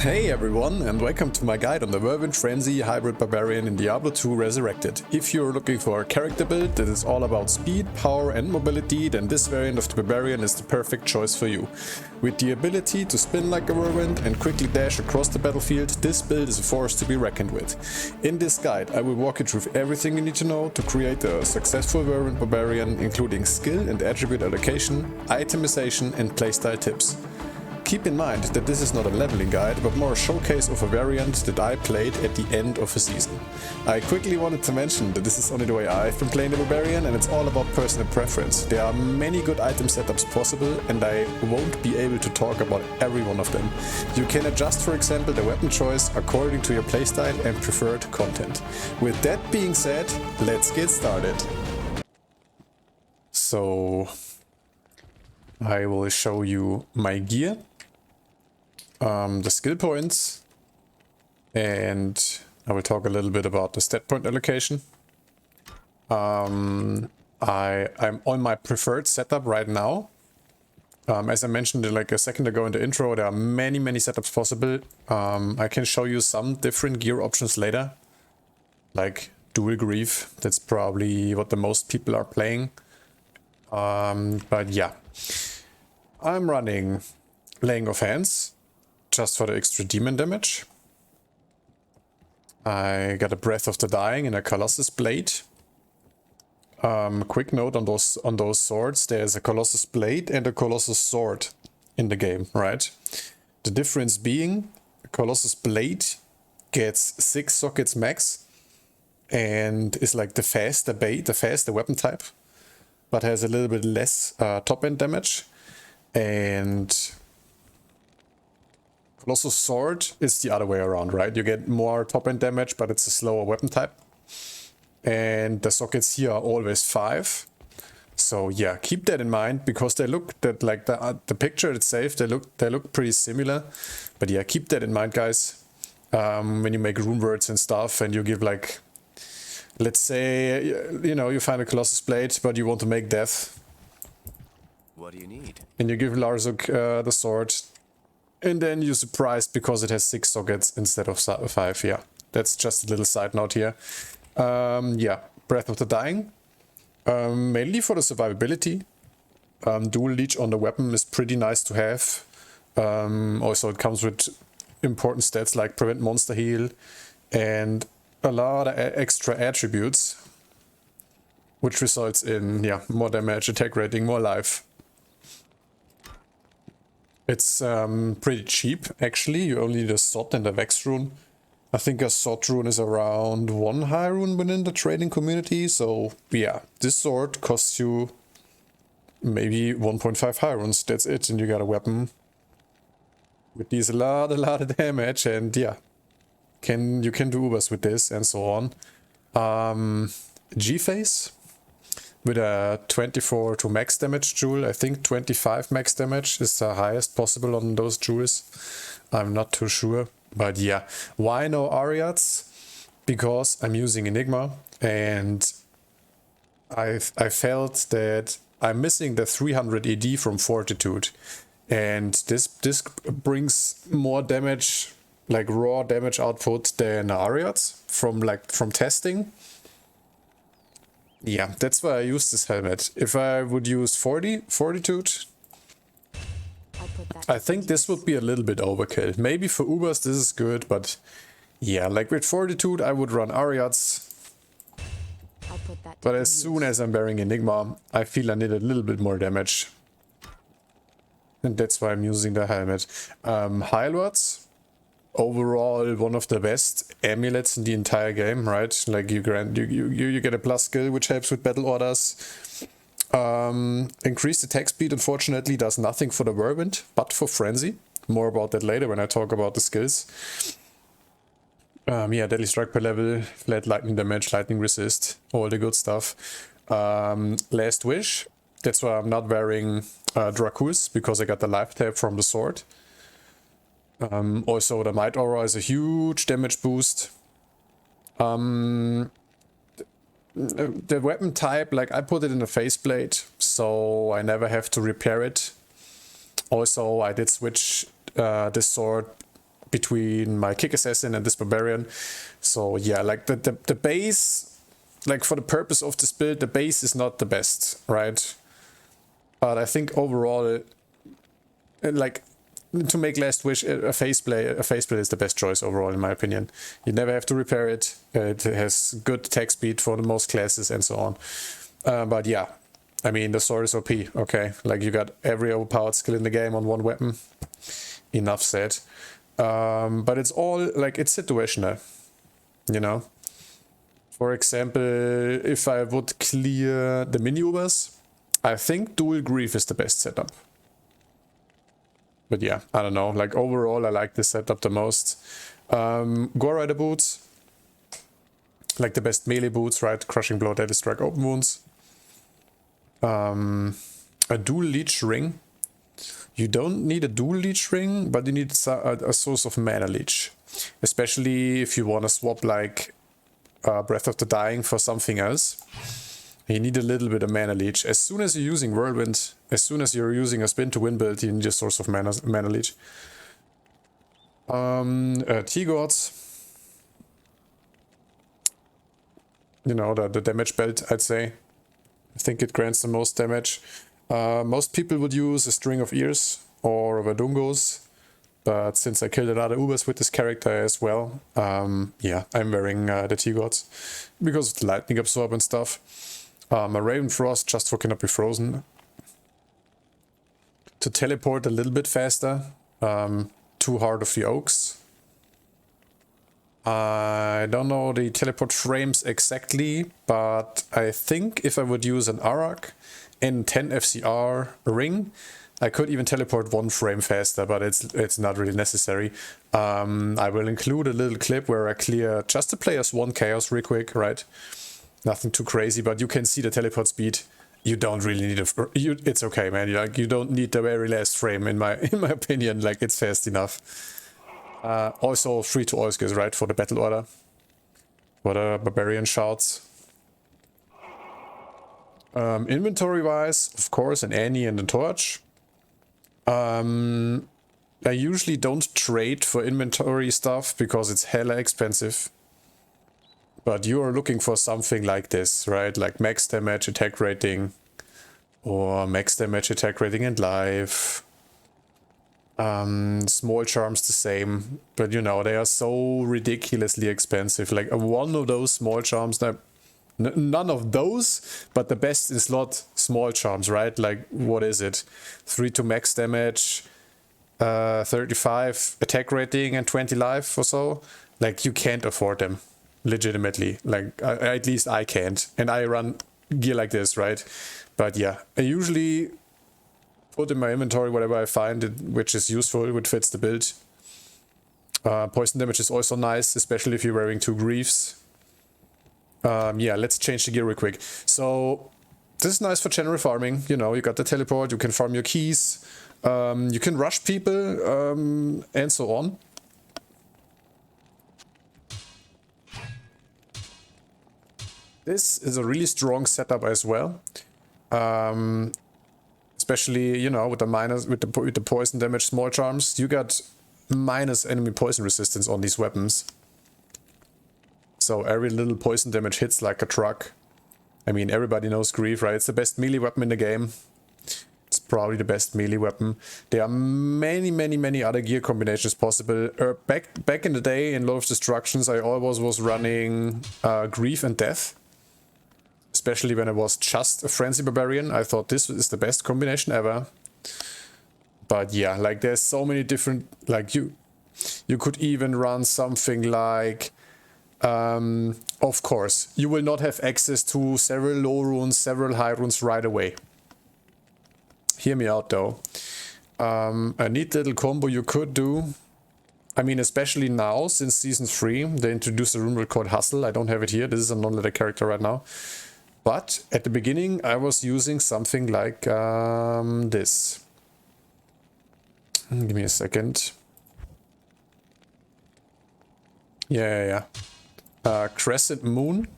Hey everyone, and welcome to my guide on the Whirlwind Frenzy Hybrid Barbarian in Diablo 2 Resurrected. If you're looking for a character build that is all about speed, power and mobility, then this variant of the Barbarian is the perfect choice for you. With the ability to spin like a whirlwind and quickly dash across the battlefield, this build is a force to be reckoned with. In this guide I will walk you through everything you need to know to create a successful Whirlwind Barbarian, including skill and attribute allocation, itemization and playstyle tips. Keep in mind that this is not a leveling guide, but more a showcase of a variant that I played at the end of a season. I quickly wanted to mention that this is only the way I've been playing the Barbarian, and it's all about personal preference. There are many good item setups possible, and I won't be able to talk about every one of them. You can adjust, for example, the weapon choice according to your playstyle and preferred content. With that being said, let's get started. So I will show you my gear. The skill points, and I will talk a little bit about the stat point allocation. I'm on my preferred setup right now. As I mentioned like a second ago in the intro, there are many setups possible. I can show you some different gear options later, like dual grief. That's probably what the most people are playing. But yeah, I'm running Laying of Hands just for the extra demon damage. I got a Breath of the Dying and a Colossus Blade. Quick note on those swords: there's a Colossus Blade and a Colossus Sword in the game, right? The difference being, Colossus Blade gets 6 sockets max and is like the faster weapon type, but has a little bit less top end damage. And Colossus Sword is the other way around, right? You get more top end damage, but it's a slower weapon type. And the sockets here are always 5. So yeah, keep that in mind, because they look that like the picture itself, they look pretty similar. But yeah, keep that in mind, guys. When you make rune words and stuff, and you give like, let's say, you know, you find a Colossus Blade, but you want to make death. What do you need? And you give Larzuk the sword, and then you're surprised because it has 6 sockets instead of 5. Yeah, that's just a little side note here. Yeah, Breath of the Dying, mainly for the survivability. Dual leech on the weapon is pretty nice to have. Also, it comes with important stats like prevent monster heal and a lot of extra attributes, which results in more damage, attack rating, more life. It's pretty cheap, actually. You only need a Sot and a Vex rune. I think a Sot rune is around 1 high rune within the trading community. So yeah, this sword costs you maybe 1.5 high runes. That's it, and you got a weapon with these a lot of damage, and yeah, you can do Ubers with this and so on. G-Phase with a 24 to max damage jewel. I think 25 max damage is the highest possible on those jewels. I'm not too sure. But yeah, why no Ariats? Because I'm using Enigma, and I felt that I'm missing the 300 ED from Fortitude. And this brings more damage, like raw damage output, than Ariats from testing. Yeah, that's why I use this helmet. If I would use Fortitude, I think this would be a little bit overkill. Maybe for Ubers this is good, but yeah, like with Fortitude I would run Ariats. But as soon as I'm wearing Enigma, I feel I need a little bit more damage. And that's why I'm using the helmet. Highwards, overall one of the best amulets in the entire game, right? Like you get a plus skill which helps with battle orders. Increased attack speed unfortunately does nothing for the Whirlwind, but for Frenzy. More about that later when I talk about the skills. Yeah, deadly strike per level, flat lightning damage, lightning resist, all the good stuff. Last wish, that's why I'm not wearing Dracus, because I got the life tap from the sword. Also, the Might Aura is a huge damage boost. The weapon type, like I put it in a faceplate, so I never have to repair it. Also, I did switch this sword between my kick assassin and this barbarian. So yeah, like the base, like for the purpose of this build, the base is not the best, right? But I think overall, like to make Last Wish, a face plate is the best choice overall in my opinion. You never have to repair it. It has good attack speed for the most classes and so on. But yeah, I mean the sword is OP. Okay, like you got every overpowered skill in the game on one weapon. Enough said. But it's all like it's situational, you know. For example, if I would clear the mini-ubers, I think dual grief is the best setup. But yeah, I don't know. Like overall, I like this setup the most. Gore Rider boots, like the best melee boots, right? Crushing blow, deadly strike, open wounds. A dual leech ring. You don't need a dual leech ring, but you need a source of mana leech, especially if you want to swap like Breath of the Dying for something else. You need a little bit of mana leech. As soon as you're using Whirlwind, as soon as you're using a spin to win build, you need a source of mana leech. T-Gods. You know, the damage belt, I'd say. I think it grants the most damage. Most people would use a string of ears or Verdungos. But since I killed a lot of Ubers with this character as well, yeah, I'm wearing the T-Gods. Because of the lightning absorb and stuff. A Raven Frost just for cannot be frozen. To teleport a little bit faster. To Heart of the Oaks. I don't know the teleport frames exactly, but I think if I would use an Arak and 10 FCR ring, I could even teleport 1 frame faster, but it's not really necessary. I will include a little clip where I clear just the player's 1 chaos real quick, right? Nothing too crazy, but you can see the teleport speed. You don't really need it's okay, man. You don't need the very last frame in my opinion. Like it's fast enough. Also free to all skills, right? For the battle order. For the barbarian shouts. Inventory wise, of course, an Annie and a torch. I usually don't trade for inventory stuff because it's hella expensive. But you are looking for something like this, right? Like max damage, attack rating, or max damage, attack rating and life. Small charms the same, but you know, they are so ridiculously expensive. Like one of those small charms, none of those, but the best in slot small charms, right? Like, what is it? 3 to max damage, 35 attack rating and 20 life or so. Like, you can't afford them. Legitimately, like at least I can't, and I run gear like this, right? But yeah, I usually put in my inventory whatever I find which is useful, which fits the build. Poison damage is also nice, especially if you're wearing 2 griefs. Yeah, let's change the gear real quick. So this is nice for general farming. You know, you got the teleport, you can farm your keys, you can rush people, and so on. This is a really strong setup as well, especially, you know, with the poison damage small charms. You got minus enemy poison resistance on these weapons, so every little poison damage hits like a truck. I mean, everybody knows Grief, right? It's the best melee weapon in the game. It's probably the best melee weapon. There are many other gear combinations possible. Back in the day, in Lord of Destructions, I always was running Grief and Death. Especially when I was just a Frenzy Barbarian. I thought this is the best combination ever. But yeah, like there's so many different, like you could even run something like, of course, you will not have access to several low runes, several high runes right away. Hear me out though. A neat little combo you could do. I mean, especially now, since Season 3, they introduced a rune build called Hustle. I don't have it here. This is a non-letter character right now. But at the beginning, I was using something like this. Give me a second. Yeah. Crescent Moon.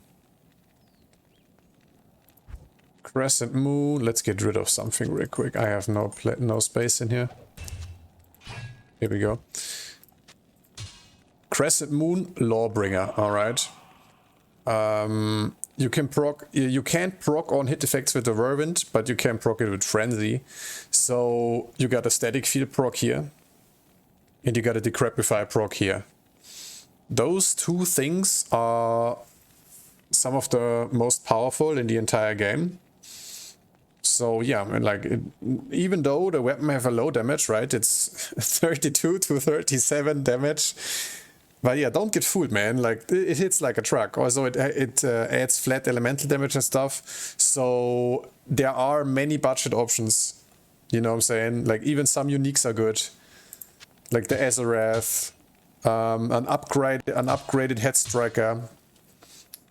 Crescent Moon. Let's get rid of something real quick. I have no space in here. Here we go. Crescent Moon, Lawbringer, alright. You can't proc on hit effects with the Whirlwind, but you can proc it with Frenzy. So you got a static field proc here, and you got a Decrepify proc here. Those two things are some of the most powerful in the entire game. So yeah, and like, even though the weapon have a low damage, right? It's 32 to 37 damage. But yeah, don't get fooled, man. Like, it hits like a truck. Also, it adds flat elemental damage and stuff. So there are many budget options. You know what I'm saying? Like, even some uniques are good. Like the Azarath, an upgraded Head Striker.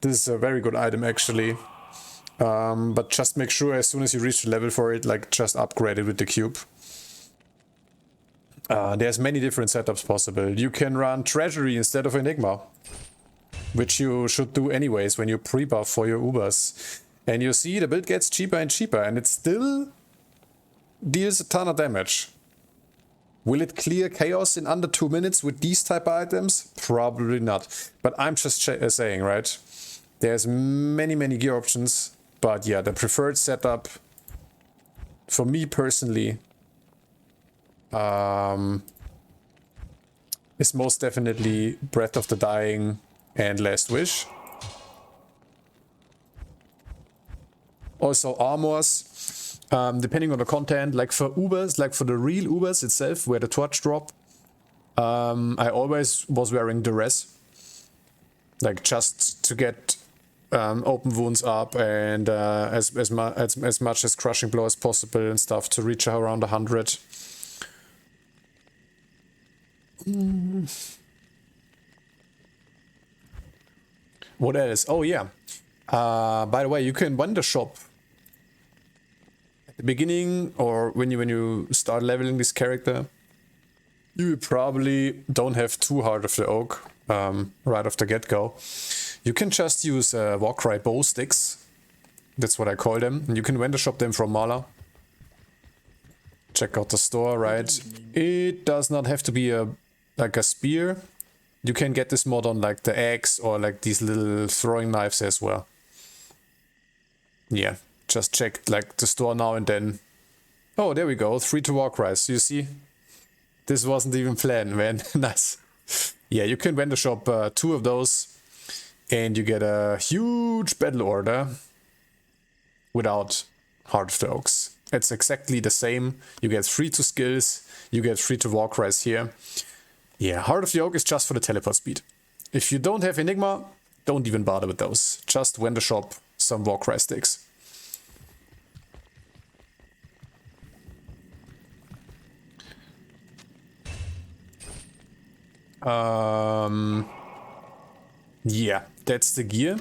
This is a very good item, actually. But just make sure as soon as you reach the level for it, like, just upgrade it with the cube. There's many different setups possible. You can run Treasury instead of Enigma, which you should do anyways when you pre-buff for your Ubers. And you see the build gets cheaper and cheaper, and it still deals a ton of damage. Will it clear Chaos in under 2 minutes with these type of items? Probably not. But I'm just saying, right? There's many gear options. But yeah, the preferred setup for me personally is most definitely Breath of the Dying and Last Wish. Also armors, depending on the content, like for Ubers, like for the real Ubers itself, where the torch drop, I always was wearing Duress, like just to get open wounds up and as much as crushing blow as possible and stuff to reach around 100. What else? Oh yeah. By the way, you can wonder shop at the beginning, or when you start leveling this character. You probably don't have too hard of the oak right off the get-go. You can just use Warcry bow sticks. That's what I call them. And you can vendor shop them from Mala. Check out the store, right? It does not have to be like a spear. You can get this mod on like the axe or like these little throwing knives as well. Yeah, just check like the store now and then. Oh, there we go. 3 to Warcries. You see? This wasn't even planned, man. Nice. Yeah, you can vendor shop 2 of those. And you get a huge battle order without Heart of the Oaks. It's exactly the same. You get 3 to skills. You get 3 to Warcries here. Yeah, Heart of the Oak is just for the teleport speed. If you don't have Enigma, don't even bother with those. Just vendor shop some Warcry sticks. Yeah, that's the gear.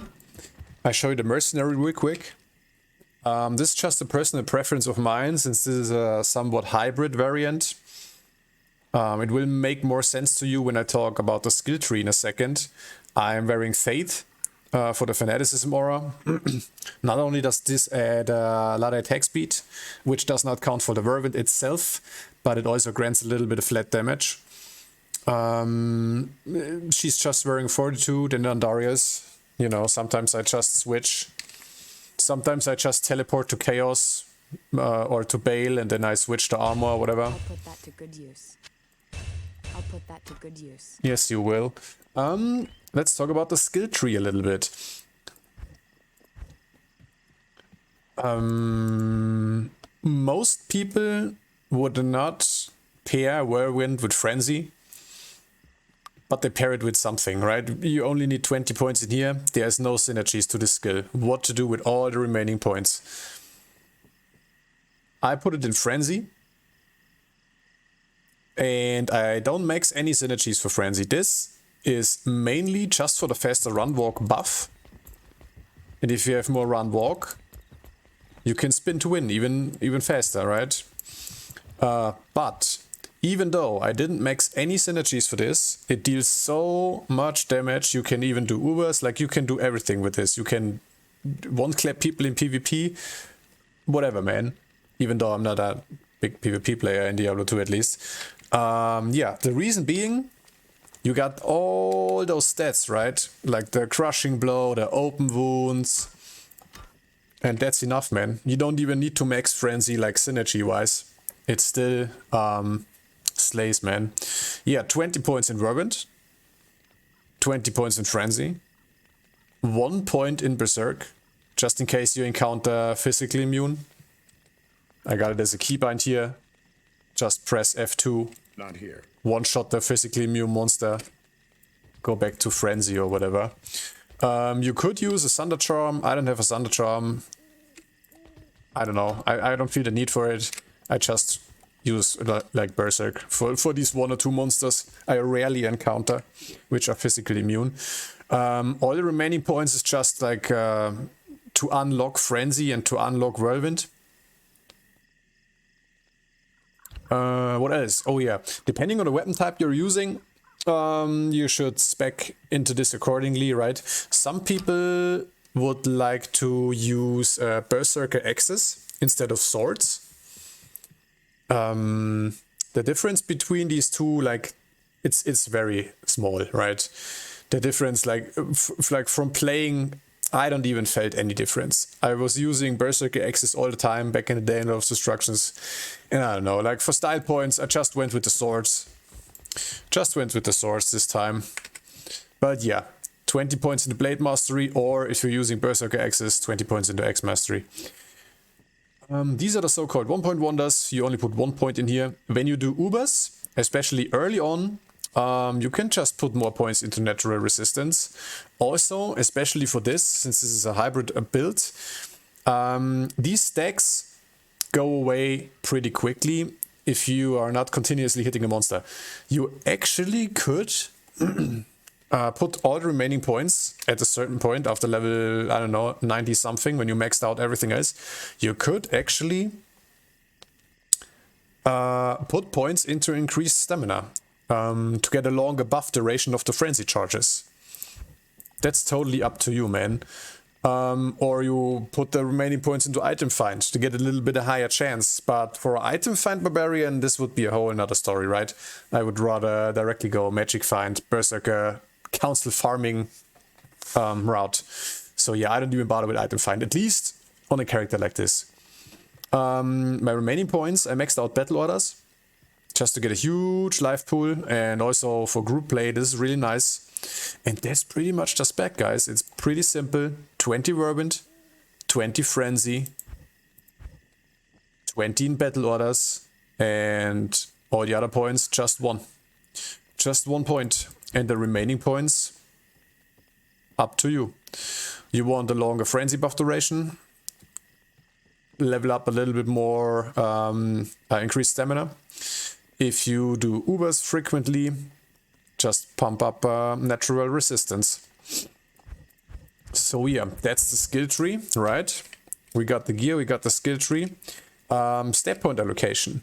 I show you the mercenary real quick. This is just a personal preference of mine, since this is a somewhat hybrid variant. It will make more sense to you when I talk about the skill tree in a second. I am wearing Faith for the Fanaticism aura. Not only does this add a lot of attack speed, which does not count for the Whirlwind itself, but it also grants a little bit of flat damage. She's just wearing Fortitude and Andarius. You know, sometimes I just switch. Sometimes I just teleport to Chaos or to Bale, and then I switch to armor or whatever. I'll put that to good use. Yes, you will. Let's talk about the skill tree a little bit. Most people would not pair Whirlwind with Frenzy, but they pair it with something, right? You only need 20 points in here. There's no synergies to this skill. What to do with all the remaining points? I put it in Frenzy. And I don't max any synergies for Frenzy. This is mainly just for the faster run walk buff. And if you have more run walk, you can spin to win even faster, right? But even though I didn't max any synergies for this, it deals so much damage. You can even do Ubers, like you can do everything with this. You can one-clap people in PvP, whatever, man. Even though I'm not a big PvP player in Diablo 2 at least. Yeah, the reason being, you got all those stats, right? Like the crushing blow, the open wounds. And that's enough, man. You don't even need to max frenzy like synergy-wise. It still slays, man. Yeah, 20 points in Whirlwind. 20 points in frenzy. 1 point in Berserk. Just in case you encounter physically immune. I got it as a keybind here. Just press F2. Not here. One-shot the physically immune monster. Go back to frenzy or whatever. You could use a Thunder Charm. I don't have a Thunder Charm. I don't know. I don't feel the need for it. I just use like Berserk for these 1 or 2 monsters I rarely encounter, which are physically immune. All the remaining points is just like to unlock Frenzy and to unlock Whirlwind. What else? Oh yeah, depending on the weapon type you're using, you should spec into this accordingly, right? Some people would like to use Berserker axes instead of swords. The difference between these two, like, it's very small, right? The difference, like from playing, I don't even felt any difference. I was using Berserker axes all the time back in the day in those destructions, and I don't know, like for style points, I just went with the swords. Just went with the swords this time. But yeah, 20 points in the Blade Mastery, or if you're using Berserker axes, 20 points in the Axe Mastery. These are the so-called 1-point wonders. You only put 1 point in here. When you do Ubers, especially early on, you can just put more points into natural resistance. Also, especially for this, since this is a hybrid build, these stacks go away pretty quickly if you are not continuously hitting a monster. You actually could put all the remaining points at a certain point after level, I don't know, 90 something, when you maxed out everything else. You could actually put points into increased stamina to get a longer buff duration of the frenzy charges. That's totally up to you, man. Or you put the remaining points into item find to get a little bit a higher chance. But for item find Barbarian, this would be a whole another story, right? I would rather directly go magic find, Berserker, council farming route. So yeah, I don't even bother with item find, at least on a character like this. My remaining points, I maxed out battle orders just to get a huge life pool, and also for group play, this is really nice. And that's pretty much the spec, guys. It's pretty simple. 20 Whirlwind, 20 Frenzy, 20 in battle orders, and all the other points, just 1. Just 1 point. And the remaining points, up to you. You want a longer Frenzy buff duration, level up a little bit more, increase stamina. If you do Ubers frequently, just pump up natural resistance. So yeah, that's the skill tree, right? We got the gear, we got the skill tree. Stat point allocation.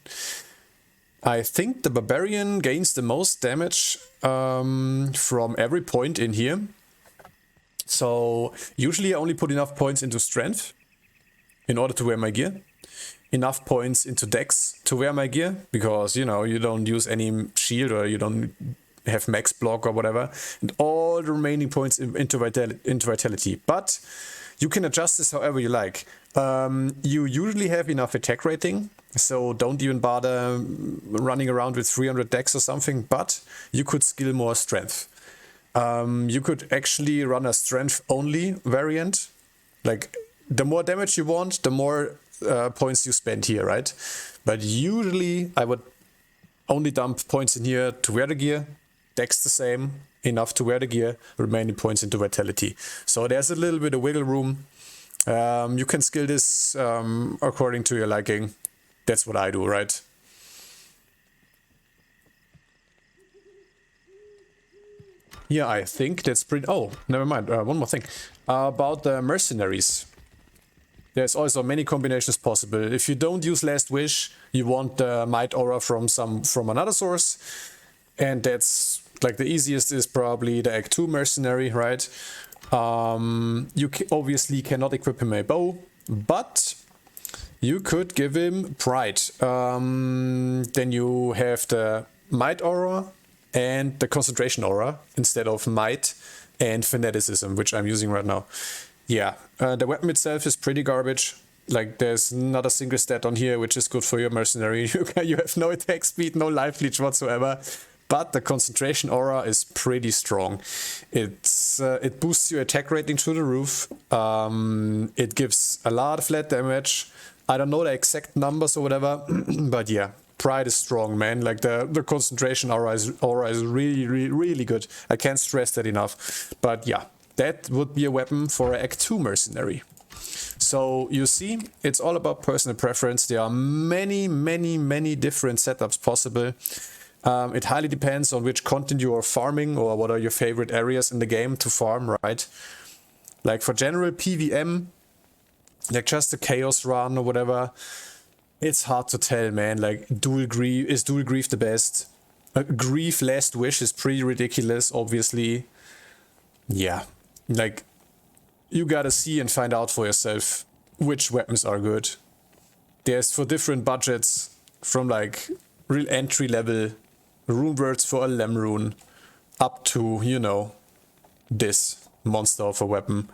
I think the Barbarian gains the most damage from every point in here. So usually I only put enough points into strength in order to wear my gear. Enough points into dex to wear my gear, because, you know, you don't use any shield or you don't have max block or whatever. And all the remaining points into vitality. But you can adjust this however you like. You usually have enough attack rating, so don't even bother running around with 300 dex or something, but you could skill more strength. You could actually run a strength only variant. Like, the more damage you want, the more points you spend here, right? But usually I would only dump points in here to wear the gear, dex the same, enough to wear the gear, remaining points into vitality. So there's a little bit of wiggle room. You can skill this according to your liking. That's what I do, right? Yeah, I think that's pretty... Oh, never mind. One more thing. About the mercenaries. There's also many combinations possible. If you don't use Last Wish, you want the Might Aura from another source. And that's, like, the easiest is probably the Act 2 mercenary, right? You obviously cannot equip him a bow, but you could give him Pride. Then you have the Might Aura, and the concentration aura instead of might and fanaticism, which I'm using right now. Yeah, the weapon itself is pretty garbage. Like, there's not a single stat on here which is good for your mercenary. You have no attack speed, no life leech whatsoever. But the concentration aura is pretty strong. It boosts your attack rating through the roof. It gives a lot of flat damage. I don't know the exact numbers or whatever, but yeah, pride is strong, man. Like, the concentration aura is really, really, really good. I can't stress that enough. But yeah, that would be a weapon for an Act 2 mercenary. So you see, it's all about personal preference. There are many, many, many different setups possible. It highly depends on which content you are farming or what are your favorite areas in the game to farm, right? Like, for general PvM, like just a chaos run or whatever, it's hard to tell, man. Like, dual grief the best? Grief Last Wish is pretty ridiculous, obviously. Yeah, like, you gotta see and find out for yourself which weapons are good. There's for different budgets, from like real entry level rune words for a Lem rune up to, you know, this monster of a weapon.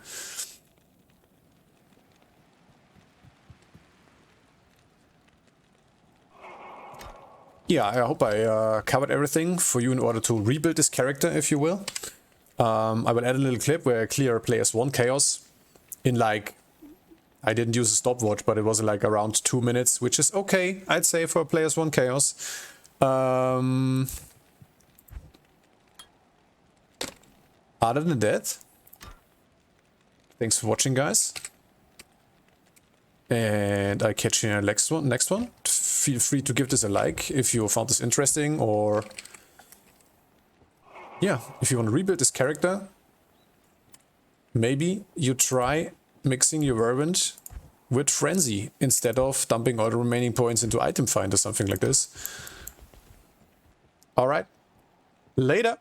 Yeah, I hope I covered everything for you in order to rebuild this character, if you will. I will add a little clip where I clear players 1 chaos in like, I didn't use a stopwatch, but it was like around 2 minutes, which is okay, I'd say, for players 1 chaos. Other than that, thanks for watching, guys. And I catch you in the next one. Feel free to give this a like if you found this interesting, or yeah, if you want to rebuild this character, maybe you try mixing your Whirlwind with Frenzy instead of dumping all the remaining points into Item Find or something like this. Alright, later!